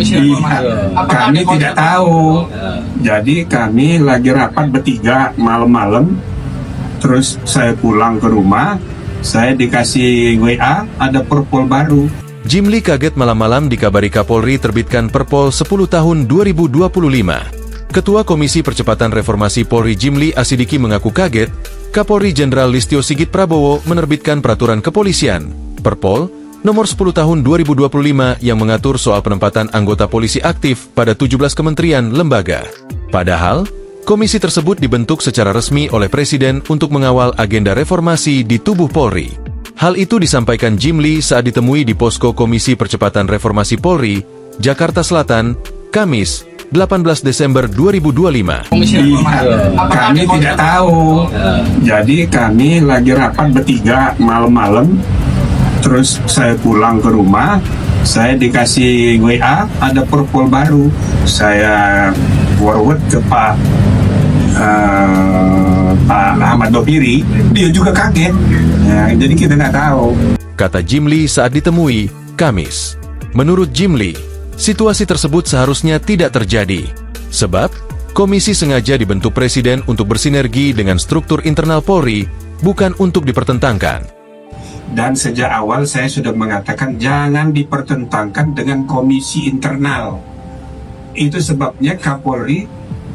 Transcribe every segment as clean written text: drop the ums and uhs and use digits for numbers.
Komisi Reformasi. Apakah Kami tidak tahu. Jadi kami lagi rapat bertiga malam-malam. Terus saya pulang ke rumah, saya dikasih WA ada perpol baru. Jimli kaget malam-malam dikabari Kapolri terbitkan Perpol 10 tahun 2025. Ketua Komisi Percepatan Reformasi Polri Jimli Asidiki mengaku kaget, Kapolri Jenderal Listio Sigit Prabowo menerbitkan peraturan kepolisian, Perpol, nomor 10 tahun 2025 yang mengatur soal penempatan anggota polisi aktif pada 17 kementerian lembaga. Padahal, komisi tersebut dibentuk secara resmi oleh Presiden untuk mengawal agenda reformasi di tubuh Polri. Hal itu disampaikan Jimli saat ditemui di Posko Komisi Percepatan Reformasi Polri, Jakarta Selatan, Kamis, 18 Desember 2025. Komisi Reformasi. Apakah Kami tidak tahu. Jadi kami lagi rapat bertiga malam-malam. Terus saya pulang ke rumah, saya dikasih WA ada perpol baru. Saya forward ke Pak Ahmad Dopiri, dia juga kaget. Ya, jadi kita nggak tahu. Kata Jimli saat ditemui, Kamis. Menurut Jimli, situasi tersebut seharusnya tidak terjadi. Sebab, komisi sengaja dibentuk Presiden untuk bersinergi dengan struktur internal Polri, bukan untuk dipertentangkan. Dan sejak awal saya sudah mengatakan jangan dipertentangkan dengan komisi internal. Itu sebabnya Kapolri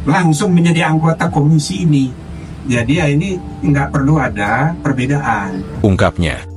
langsung menjadi anggota komisi ini. Jadi ya ini nggak perlu ada perbedaan. Ungkapnya.